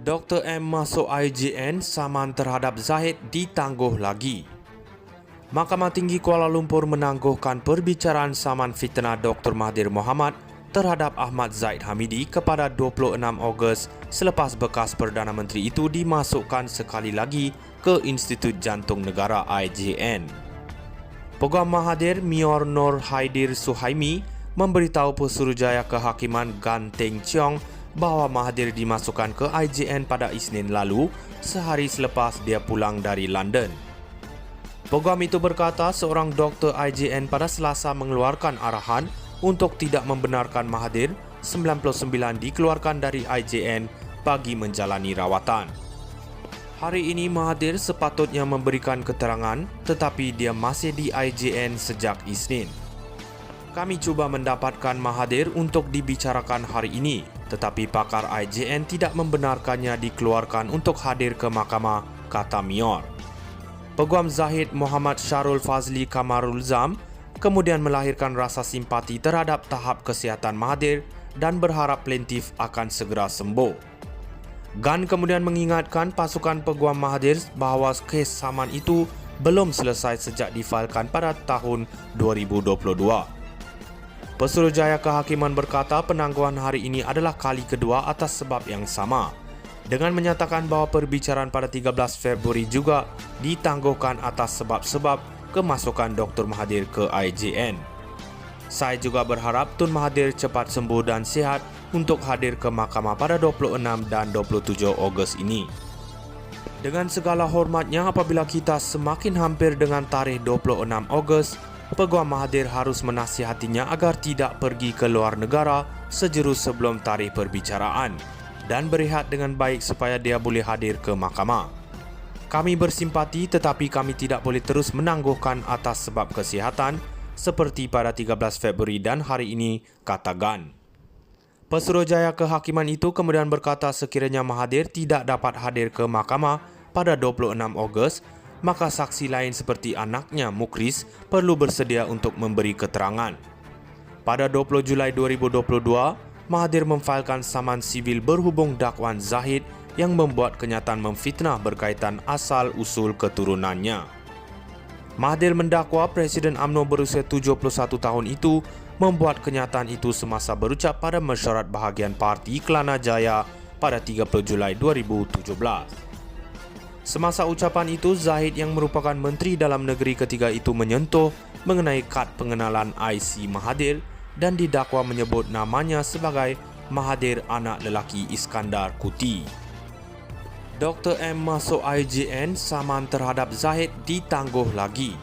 Dr. M masuk IJN, saman terhadap Zahid ditangguh lagi. Mahkamah Tinggi Kuala Lumpur menangguhkan perbicaraan saman fitnah Dr. Mahathir Mohamad terhadap Ahmad Zahid Hamidi kepada 26 Ogos selepas bekas Perdana Menteri itu dimasukkan sekali lagi ke Institut Jantung Negara IJN. Peguam Mahathir Mior Nur Haidir Suhaimi memberitahu Pesuruhjaya Kehakiman Gan Teng Cheong bahawa Mahathir dimasukkan ke IJN pada Isnin lalu, sehari selepas dia pulang dari London. Peguam itu berkata seorang doktor IJN pada Selasa mengeluarkan arahan untuk tidak membenarkan Mahathir 99 dikeluarkan dari IJN bagi menjalani rawatan. Hari ini Mahathir sepatutnya memberikan keterangan, tetapi dia masih di IJN sejak Isnin. Kami cuba mendapatkan Mahathir untuk dibicarakan hari ini, tetapi pakar IJN tidak membenarkannya dikeluarkan untuk hadir ke mahkamah, kata Mior. Peguam Zahid Muhammad Syarul Fazli Kamarul Zam kemudian melahirkan rasa simpati terhadap tahap kesihatan Mahathir dan berharap plaintif akan segera sembuh. Gan kemudian mengingatkan pasukan peguam Mahathir bahawa kes saman itu belum selesai sejak difailkan pada tahun 2022. Pesuruhjaya Kehakiman berkata penangguhan hari ini adalah kali kedua atas sebab yang sama, dengan menyatakan bahawa perbicaraan pada 13 Februari juga ditangguhkan atas sebab-sebab kemasukan Dr. Mahathir ke IJN. Saya juga berharap Tun Mahathir cepat sembuh dan sihat untuk hadir ke mahkamah pada 26 dan 27 Ogos ini. Dengan segala hormatnya, apabila kita semakin hampir dengan tarikh 26 Ogos, Peguam Mahathir harus menasihatinya agar tidak pergi ke luar negara sejurus sebelum tarikh perbicaraan dan berehat dengan baik supaya dia boleh hadir ke mahkamah. Kami bersimpati tetapi kami tidak boleh terus menangguhkan atas sebab kesihatan seperti pada 13 Februari dan hari ini, kata Gan. Pesuruhjaya Kehakiman itu kemudian berkata sekiranya Mahathir tidak dapat hadir ke mahkamah pada 26 Ogos, maka saksi lain seperti anaknya Mukris perlu bersedia untuk memberi keterangan. Pada 20 Julai 2022, Mahathir memfailkan saman sivil berhubung dakwaan Zahid yang membuat kenyataan memfitnah berkaitan asal-usul keturunannya. Mahathir mendakwa Presiden UMNO berusia 71 tahun itu membuat kenyataan itu semasa berucap pada mesyuarat bahagian Parti Kelana Jaya pada 30 Julai 2017. Semasa ucapan itu, Zahid yang merupakan Menteri Dalam Negeri ketiga itu menyentuh mengenai kad pengenalan IC Mahathir dan didakwa menyebut namanya sebagai Mahathir anak lelaki Iskandar Kuti. Dr. M masuk IJN, saman terhadap Zahid ditangguh lagi.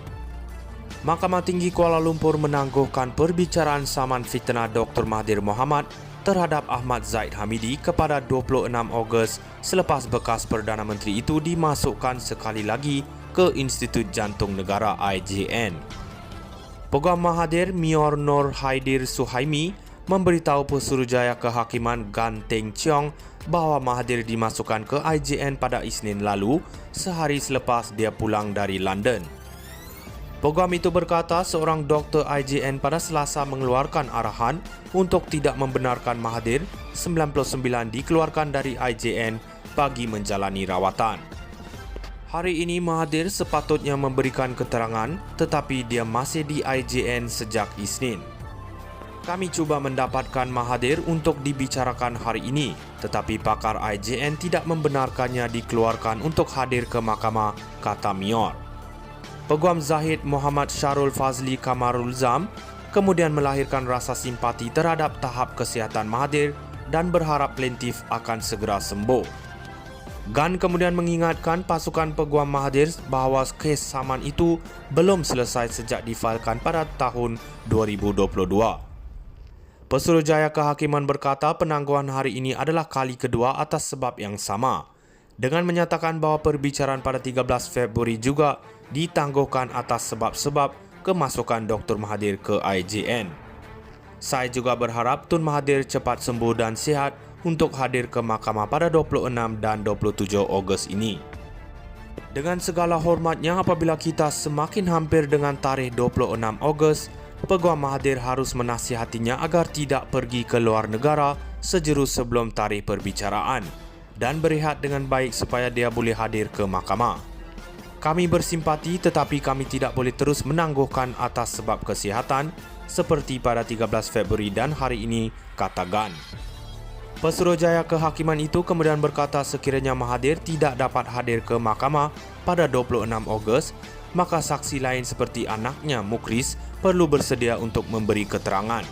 Mahkamah Tinggi Kuala Lumpur menangguhkan perbicaraan saman fitnah Dr. Mahathir Mohamad terhadap Ahmad Zahid Hamidi kepada 26 Ogos selepas bekas Perdana Menteri itu dimasukkan sekali lagi ke Institut Jantung Negara IJN. Peguam Mahathir Mior Nur Haidir Suhaimi memberitahu Pesuruhjaya Kehakiman Gan Teng Cheong bahawa Mahathir dimasukkan ke IJN pada Isnin lalu, sehari selepas dia pulang dari London. Peguam itu berkata seorang doktor IJN pada Selasa mengeluarkan arahan untuk tidak membenarkan Mahathir 99 dikeluarkan dari IJN bagi menjalani rawatan. Hari ini Mahathir sepatutnya memberikan keterangan, tetapi dia masih di IJN sejak Isnin. Kami cuba mendapatkan Mahathir untuk dibicarakan hari ini, tetapi pakar IJN tidak membenarkannya dikeluarkan untuk hadir ke mahkamah, kata Mior. Peguam Zahid Muhammad Syarul Fazli Kamarul Zam kemudian melahirkan rasa simpati terhadap tahap kesihatan Mahathir dan berharap plaintif akan segera sembuh. Gan kemudian mengingatkan pasukan peguam Mahathir bahawa kes saman itu belum selesai sejak difailkan pada tahun 2022. Pesuruhjaya Kehakiman berkata penangguhan hari ini adalah kali kedua atas sebab yang sama, dengan menyatakan bahawa perbicaraan pada 13 Februari juga ditangguhkan atas sebab-sebab kemasukan Dr. Mahathir ke IJN. Saya juga berharap Tun Mahathir cepat sembuh dan sihat untuk hadir ke mahkamah pada 26 dan 27 Ogos ini. Dengan segala hormatnya, apabila kita semakin hampir dengan tarikh 26 Ogos, Peguam Mahathir harus menasihatinya agar tidak pergi ke luar negara sejurus sebelum tarikh perbicaraan dan berehat dengan baik supaya dia boleh hadir ke mahkamah. Kami bersimpati tetapi kami tidak boleh terus menangguhkan atas sebab kesihatan seperti pada 13 Februari dan hari ini, kata Gan. Pesuruhjaya Kehakiman itu kemudian berkata sekiranya Mahathir tidak dapat hadir ke mahkamah pada 26 Ogos, maka saksi lain seperti anaknya Mukhris perlu bersedia untuk memberi keterangan.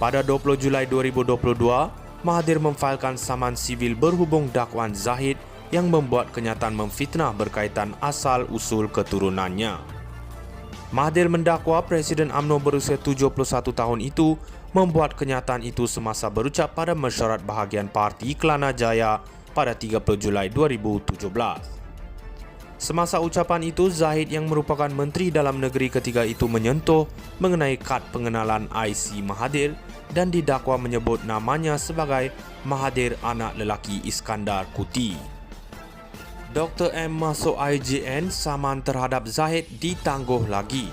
Pada 20 Julai 2022, Mahathir memfailkan saman sivil berhubung dakwaan Zahid yang membuat kenyataan memfitnah berkaitan asal-usul keturunannya. Mahathir mendakwa Presiden UMNO berusia 71 tahun itu membuat kenyataan itu semasa berucap pada mesyuarat bahagian Parti Kelana Jaya pada 30 Julai 2017. Semasa ucapan itu, Zahid yang merupakan Menteri Dalam Negeri ketika itu menyentuh mengenai kad pengenalan IC Mahathir dan didakwa menyebut namanya sebagai Mahathir anak lelaki Iskandar Kuti. Dr. M masuk IJN, saman terhadap Zahid ditangguh lagi.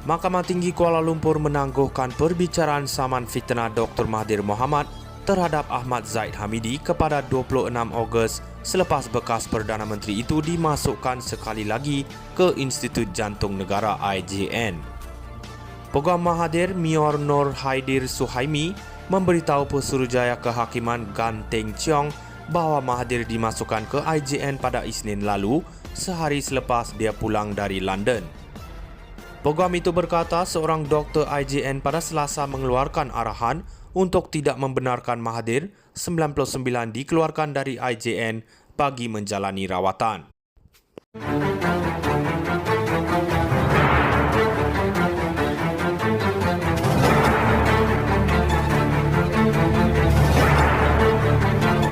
Mahkamah Tinggi Kuala Lumpur menangguhkan perbicaraan saman fitnah Dr. Mahathir Mohamad terhadap Ahmad Zahid Hamidi kepada 26 Ogos selepas bekas Perdana Menteri itu dimasukkan sekali lagi ke Institut Jantung Negara IJN. Peguam Mahathir Mior Nur Haidir Suhaimi memberitahu Pesuruhjaya Kehakiman Gan Teng Cheong bahawa Mahathir dimasukkan ke IJN pada Isnin lalu, sehari selepas dia pulang dari London. Peguam itu berkata seorang doktor IJN pada Selasa mengeluarkan arahan untuk tidak membenarkan Mahathir 99 dikeluarkan dari IJN bagi menjalani rawatan.